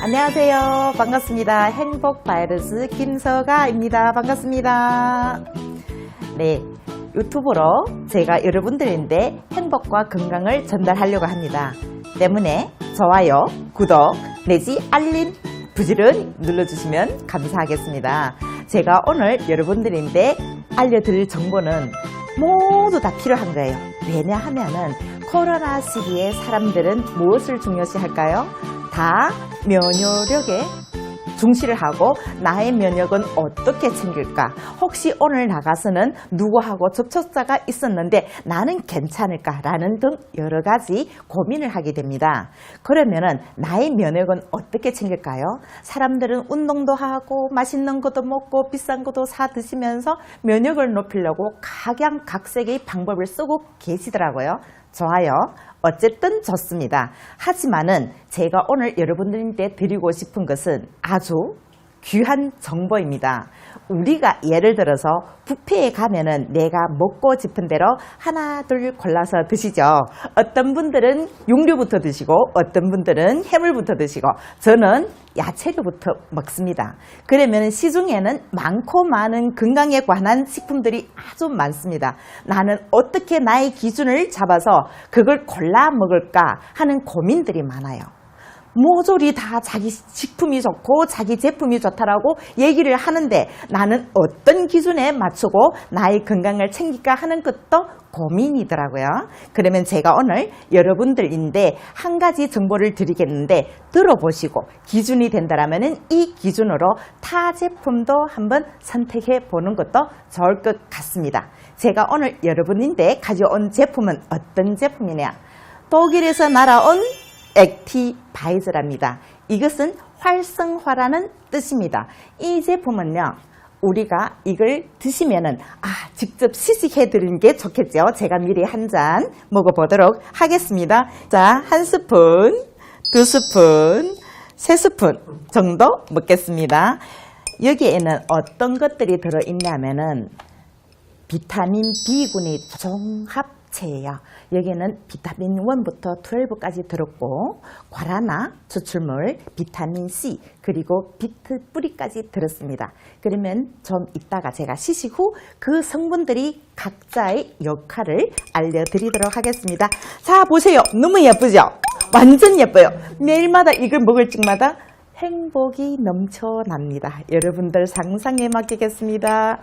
안녕하세요. 반갑습니다. 행복 바이러스 김서가입니다. 반갑습니다. 네, 유튜브로 제가 여러분들인데 행복과 건강을 전달하려고 합니다. 때문에 좋아요, 구독 내지 알림 부지런 눌러주시면 감사하겠습니다. 제가 오늘 여러분들인데 알려드릴 정보는 모두 다 필요한 거예요. 왜냐하면은 코로나 시기에 사람들은 무엇을 중요시할까요? 다 면역력에 중시를 하고 나의 면역은 어떻게 챙길까? 혹시 오늘 나가서는 누구하고 접촉자가 있었는데 나는 괜찮을까라는 등 여러 가지 고민을 하게 됩니다. 그러면은 나의 면역은 어떻게 챙길까요? 사람들은 운동도 하고 맛있는 것도 먹고 비싼 것도 사 드시면서 면역을 높이려고 각양각색의 방법을 쓰고 계시더라고요. 좋아요. 어쨌든 좋습니다. 하지만은 제가 오늘 여러분들한테 드리고 싶은 것은 아주 귀한 정보입니다. 우리가 예를 들어서 뷔페에 가면은 내가 먹고 싶은 대로 하나 둘 골라서 드시죠. 어떤 분들은 육류부터 드시고 어떤 분들은 해물부터 드시고 저는 야채류부터 먹습니다. 그러면 시중에는 많고 많은 건강에 관한 식품들이 아주 많습니다. 나는 어떻게 나의 기준을 잡아서 그걸 골라 먹을까 하는 고민들이 많아요. 모조리 다 자기 식품이 좋고 자기 제품이 좋다라고 얘기를 하는데 나는 어떤 기준에 맞추고 나의 건강을 챙길까 하는 것도 고민이더라고요. 그러면 제가 오늘 여러분들인데 한 가지 정보를 드리겠는데 들어보시고 기준이 된다면 이 기준으로 타 제품도 한번 선택해 보는 것도 좋을 것 같습니다. 제가 오늘 여러분인데 가져온 제품은 어떤 제품이냐? 독일에서 날아온 액티바이저랍니다. 이것은 활성화라는 뜻입니다. 이 제품은요, 우리가 이걸 드시면은 직접 시식해 드리는 게 좋겠죠. 제가 미리 한 잔 먹어보도록 하겠습니다. 자, 한 스푼, 두 스푼, 세 스푼 정도 먹겠습니다. 여기에는 어떤 것들이 들어있냐면은 비타민 B군이 종합체예요. 여기에는 비타민 1부터 12까지 들었고 과라나 추출물, 비타민 C 그리고 비트 뿌리까지 들었습니다. 그러면 좀 이따가 제가 시식 후 그 성분들이 각자의 역할을 알려드리도록 하겠습니다. 자, 보세요. 너무 예쁘죠? 완전 예뻐요. 매일마다 이걸 먹을 적마다 행복이 넘쳐납니다. 여러분들 상상에 맡기겠습니다.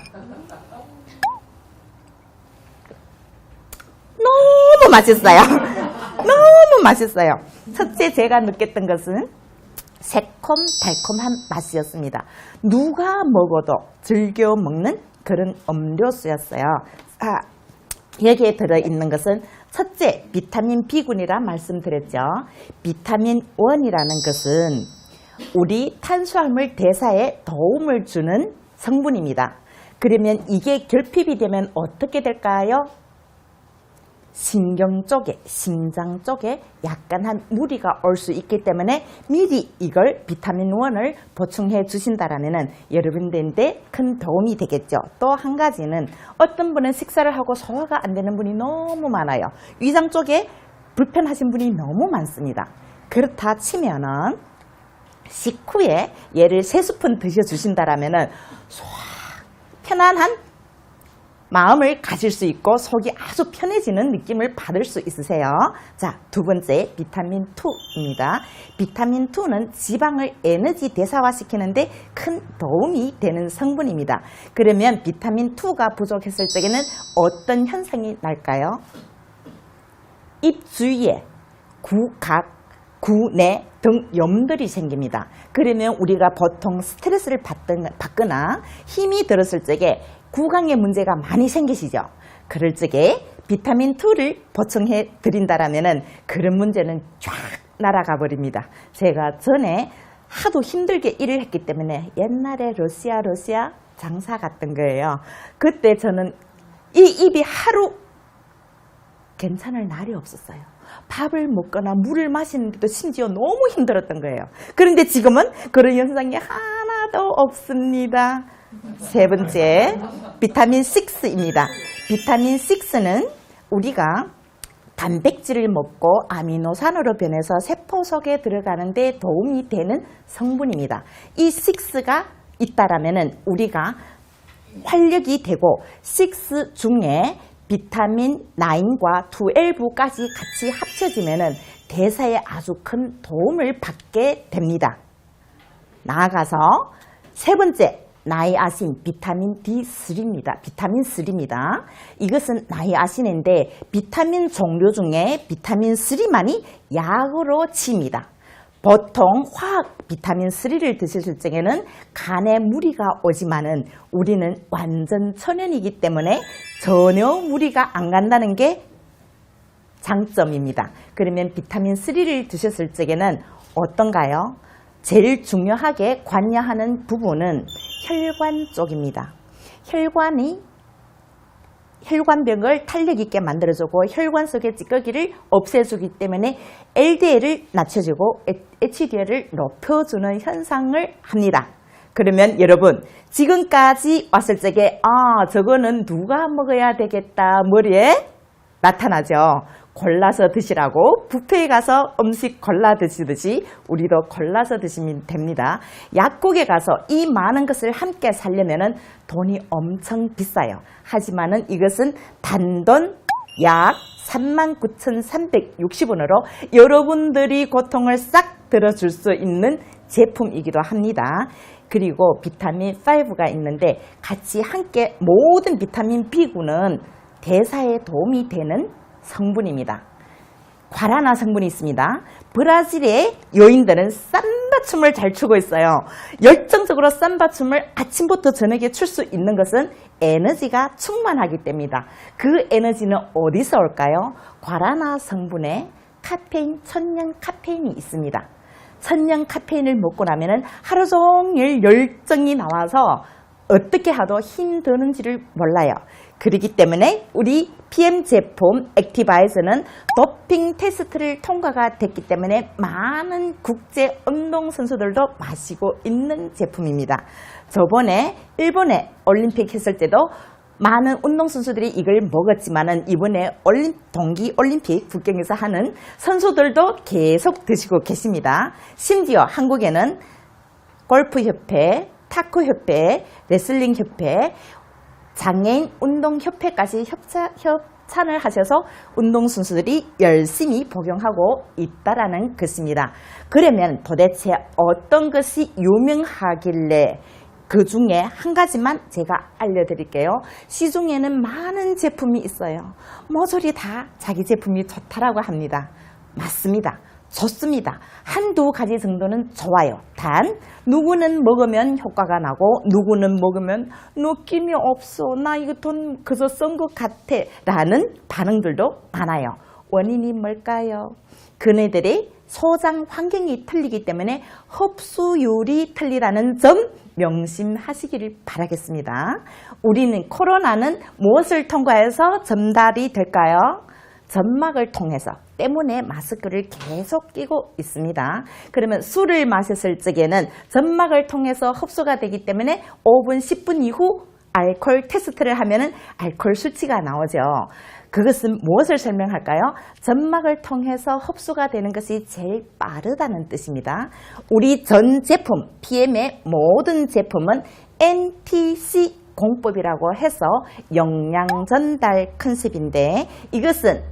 너무 맛있어요. 너무 맛있어요. 첫째 제가 느꼈던 것은 새콤달콤한 맛이었습니다. 누가 먹어도 즐겨 먹는 그런 음료수였어요. 여기에 들어있는 것은 첫째 비타민 B군이라 말씀드렸죠. 비타민 1이라는 것은 우리 탄수화물 대사에 도움을 주는 성분입니다. 그러면 이게 결핍이 되면 어떻게 될까요? 신경 쪽에, 심장 쪽에 약간한 무리가 올 수 있기 때문에 미리 이걸 비타민 1을 보충해 주신다라면 여러분들한테 큰 도움이 되겠죠. 또 한 가지는 어떤 분은 식사를 하고 소화가 안 되는 분이 너무 많아요. 위장 쪽에 불편하신 분이 너무 많습니다. 그렇다 치면은 식후에 얘를 3스푼 드셔주신다라면 소화 편안한 마음을 가질 수 있고 속이 아주 편해지는 느낌을 받을 수 있으세요. 자, 두 번째 비타민 2입니다. 비타민 2는 지방을 에너지 대사화시키는데 큰 도움이 되는 성분입니다. 그러면 비타민 2가 부족했을 적에는 어떤 현상이 날까요? 입 주위에 구각, 구내 등 염들이 생깁니다. 그러면 우리가 보통 스트레스를 받거나 힘이 들었을 적에 구강에 문제가 많이 생기시죠. 그럴 적에 비타민 2를 보충해 드린다라면은 그런 문제는 쫙 날아가 버립니다. 제가 전에 하도 힘들게 일을 했기 때문에 옛날에 러시아 장사 갔던 거예요. 그때 저는 이 입이 하루 괜찮을 날이 없었어요. 밥을 먹거나 물을 마시는데도 심지어 너무 힘들었던 거예요. 그런데 지금은 그런 현상이 하나도 없습니다. 세 번째, 비타민 6입니다. 비타민 6는 우리가 단백질을 먹고 아미노산으로 변해서 세포 속에 들어가는 데 도움이 되는 성분입니다. 이 6가 있다라면은 우리가 활력이 되고 6 중에 비타민 9과 12까지 같이 합쳐지면은 대사에 아주 큰 도움을 받게 됩니다. 나아가서 세 번째, 나이아신 비타민 D3입니다. 비타민 3입니다. 이것은 나이아신인데 비타민 종류 중에 비타민 3만이 약으로 치입니다. 보통 화학 비타민 3를 드셨을 적에는 간에 무리가 오지만은 우리는 완전 천연이기 때문에 전혀 무리가 안 간다는 게 장점입니다. 그러면 비타민 3를 드셨을 적에는 어떤가요? 제일 중요하게 관여하는 부분은 혈관 쪽입니다. 혈관벽을 탄력 있게 만들어주고 혈관 속의 찌꺼기를 없애주기 때문에 LDL을 낮춰주고 HDL을 높여주는 현상을 합니다. 그러면 여러분 지금까지 왔을 적에 저거는 누가 먹어야 되겠다 머리에 나타나죠. 골라서 드시라고 뷔페에 가서 음식 골라 드시듯이 우리도 골라서 드시면 됩니다. 약국에 가서 이 많은 것을 함께 사려면 돈이 엄청 비싸요. 하지만은 이것은 단돈 약 39,360원으로 여러분들이 고통을 싹 들어줄 수 있는 제품이기도 합니다. 그리고 비타민 5가 있는데 같이 함께 모든 비타민 B군은 대사에 도움이 되는 성분입니다. 과라나 성분이 있습니다. 브라질의 여인들은 삼바춤을 잘 추고 있어요. 열정적으로 삼바춤을 아침부터 저녁에 출 수 있는 것은 에너지가 충만하기 때문이다. 그 에너지는 어디서 올까요? 과라나 성분에 카페인, 천연 카페인이 있습니다. 천연 카페인을 먹고 나면 하루 종일 열정이 나와서 어떻게 하도 힘드는지를 몰라요. 그렇기 때문에 우리 PM 제품 액티바에서는 도핑 테스트를 통과가 됐기 때문에 많은 국제 운동선수들도 마시고 있는 제품입니다. 저번에 일본에 올림픽 했을 때도 많은 운동선수들이 이걸 먹었지만은 이번에 동계올림픽 북경에서 하는 선수들도 계속 드시고 계십니다. 심지어 한국에는 골프협회, 탁구협회, 레슬링협회, 장애인 운동협회까지 협찬을 하셔서 운동선수들이 열심히 복용하고 있다라는 것입니다. 그러면 도대체 어떤 것이 유명하길래 그 중에 한 가지만 제가 알려드릴게요. 시중에는 많은 제품이 있어요. 모조리 다 자기 제품이 좋다라고 합니다. 맞습니다. 좋습니다. 한두 가지 정도는 좋아요. 단 누구는 먹으면 효과가 나고 누구는 먹으면 느낌이 없어. 나 이거 돈 그저 쓴 것 같아 라는 반응들도 많아요. 원인이 뭘까요? 그네들의 소장 환경이 틀리기 때문에 흡수율이 틀리다는 점 명심하시기를 바라겠습니다. 우리는 코로나는 무엇을 통과해서 전달이 될까요? 점막을 통해서 때문에 마스크를 계속 끼고 있습니다. 그러면 술을 마셨을 적에는 점막을 통해서 흡수가 되기 때문에 5분, 10분 이후 알코올 테스트를 하면은 알코올 수치가 나오죠. 그것은 무엇을 설명할까요? 점막을 통해서 흡수가 되는 것이 제일 빠르다는 뜻입니다. 우리 전 제품, PM의 모든 제품은 NTC 공법이라고 해서 영양 전달 컨셉인데 이것은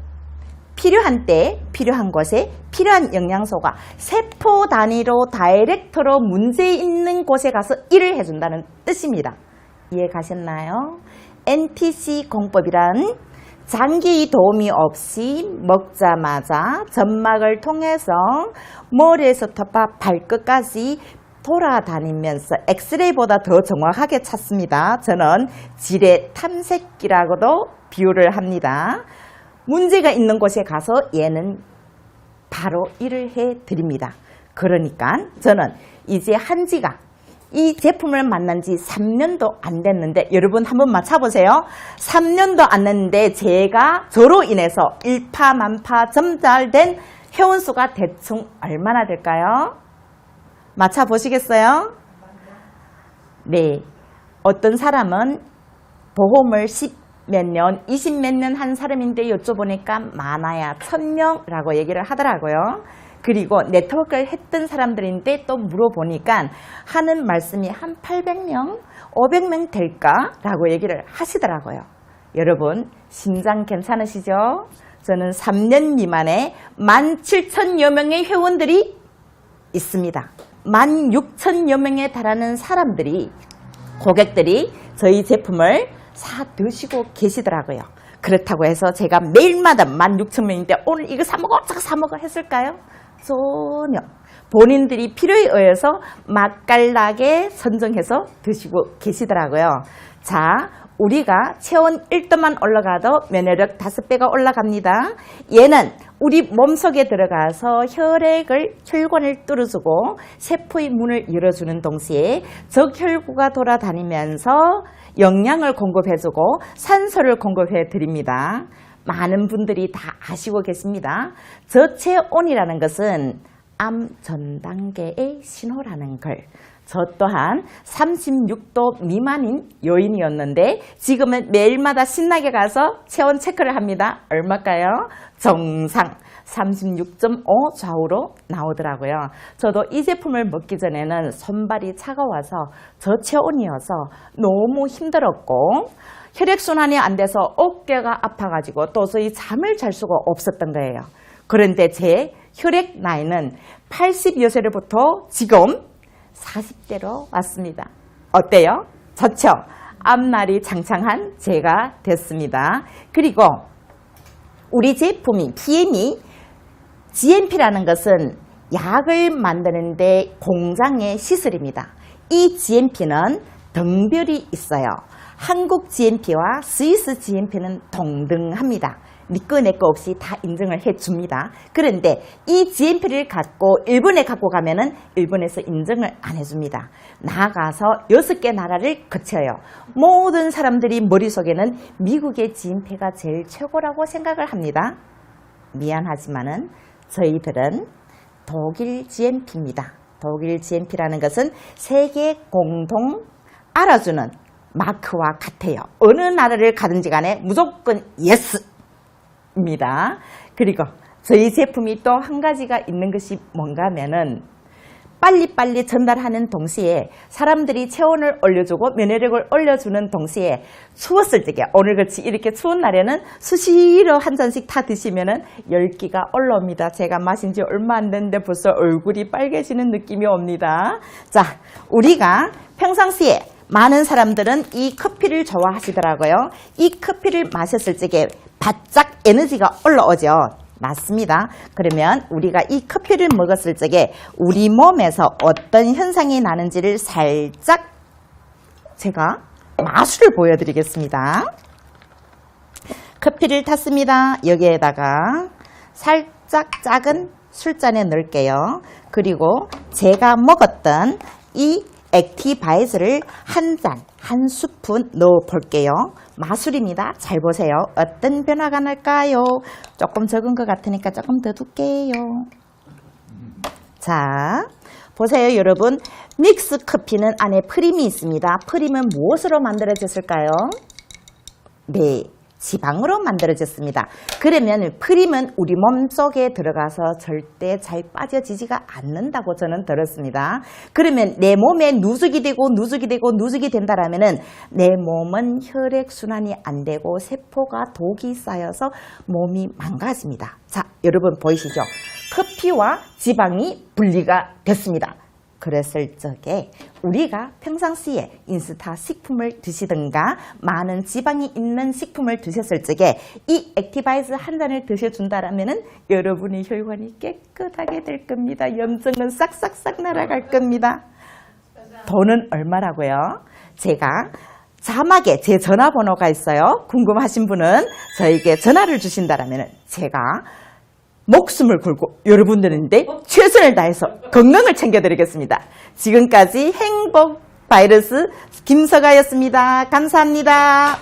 필요한 때, 필요한 곳에 필요한 영양소가 세포 단위로 다이렉트로 문제 있는 곳에 가서 일을 해준다는 뜻입니다. 이해 가셨나요? NTC 공법이란 장기 도움이 없이 먹자마자 점막을 통해서 머리에서부터 발끝까지 돌아다니면서 엑스레이보다 더 정확하게 찾습니다. 저는 지뢰 탐색기라고도 비유를 합니다. 문제가 있는 곳에 가서 얘는 바로 일을 해드립니다. 그러니까 저는 이제 한지가 이 제품을 만난 지 3년도 안 됐는데 여러분 한번 맞춰보세요. 3년도 안 됐는데 제가 저로 인해서 일파만파 전달된 회원수가 대충 얼마나 될까요? 맞춰보시겠어요? 네. 어떤 사람은 보험을 몇 년, 20 몇 년 한 사람인데 여쭤보니까 많아야 1000명이라고 얘기를 하더라고요. 그리고 네트워크를 했던 사람들인데 또 물어보니까 하는 말씀이 한 800명, 500명 될까라고 얘기를 하시더라고요. 여러분, 심장 괜찮으시죠? 저는 3년 미만에 17,000여 명의 회원들이 있습니다. 16,000여 명에 달하는 사람들이, 고객들이 저희 제품을 사 드시고 계시더라고요. 그렇다고 해서 제가 매일마다 16,000명인데 오늘 이거 사먹어, 저거 사먹어 했을까요? 전혀. 본인들이 필요에 의해서 맛깔나게 선정해서 드시고 계시더라고요. 자, 우리가 체온 1도만 올라가도 면역력 5배가 올라갑니다. 얘는 우리 몸속에 들어가서 혈관을 뚫어주고 세포의 문을 열어주는 동시에 적혈구가 돌아다니면서 영양을 공급해주고 산소를 공급해 드립니다. 많은 분들이 다 아시고 계십니다. 저체온이라는 것은 암 전 단계의 신호라는 걸. 저 또한 36도 미만인 요인이었는데 지금은 매일마다 신나게 가서 체온 체크를 합니다. 얼마일까요? 정상 36.5 좌우로 나오더라고요. 저도 이 제품을 먹기 전에는 손발이 차가워서 저체온이어서 너무 힘들었고 혈액순환이 안 돼서 어깨가 아파가지고 도저히 잠을 잘 수가 없었던 거예요. 그런데 제 혈액 나이는 80여세로부터 지금 40대로 왔습니다. 어때요? 좋죠? 앞날이 장창한 제가 됐습니다. 그리고 우리 제품이 PM이 GMP라는 것은 약을 만드는데 공장의 시설입니다. 이 GMP는 등별이 있어요. 한국 GMP와 스위스 GMP는 동등합니다. 니꺼 내꺼 없이 다 인증을 해줍니다. 그런데 이 GMP를 갖고 일본에 갖고 가면은 일본에서 인증을 안 해줍니다. 나가서 6개 나라를 거쳐요. 모든 사람들이 머릿속에는 미국의 GMP가 제일 최고라고 생각을 합니다. 미안하지만은 저희들은 독일 GMP입니다. 독일 GMP라는 것은 세계 공동 알아주는 마크와 같아요. 어느 나라를 가든지 간에 무조건 예스! 입니다. 그리고 저희 제품이 또 한 가지가 있는 것이 뭔가 하면은 빨리빨리 전달하는 동시에 사람들이 체온을 올려주고 면역력을 올려주는 동시에 추웠을 적에 오늘같이 이렇게 추운 날에는 수시로 한 잔씩 다 드시면은 열기가 올라옵니다. 제가 마신 지 얼마 안 됐는데 벌써 얼굴이 빨개지는 느낌이 옵니다. 자, 우리가 평상시에 많은 사람들은 이 커피를 좋아하시더라고요. 이 커피를 마셨을 적에 바짝 에너지가 올라오죠. 맞습니다. 그러면 우리가 이 커피를 먹었을 적에 우리 몸에서 어떤 현상이 나는지를 살짝 제가 마술을 보여드리겠습니다. 커피를 탔습니다. 여기에다가 살짝 작은 술잔에 넣을게요. 그리고 제가 먹었던 이 액티바이즈를 한 잔, 한 스푼 넣어 볼게요. 마술입니다. 잘 보세요. 어떤 변화가 날까요? 조금 적은 것 같으니까 조금 더 둘게요. 자, 보세요 여러분. 믹스 커피는 안에 프림이 있습니다. 프림은 무엇으로 만들어졌을까요? 네, 지방으로 만들어졌습니다. 그러면 프림은 우리 몸속에 들어가서 절대 잘 빠져지지가 않는다고 저는 들었습니다. 그러면 내 몸에 누적이 되고 누적이 되고 누적이 된다라면은 내 몸은 혈액순환이 안 되고 세포가 독이 쌓여서 몸이 망가집니다. 자, 여러분 보이시죠? 커피와 지방이 분리가 됐습니다. 그랬을 적에 우리가 평상시에 인스타 식품을 드시든가 많은 지방이 있는 식품을 드셨을 적에 이 액티바이즈 한 잔을 드셔준다라면은 여러분의 혈관이 깨끗하게 될 겁니다. 염증은 싹싹싹 날아갈 겁니다. 돈은 얼마라고요? 제가 자막에 제 전화번호가 있어요. 궁금하신 분은 저에게 전화를 주신다라면은 제가 목숨을 걸고 여러분들인데 최선을 다해서 건강을 챙겨드리겠습니다. 지금까지 행복 바이러스 김서가였습니다. 감사합니다.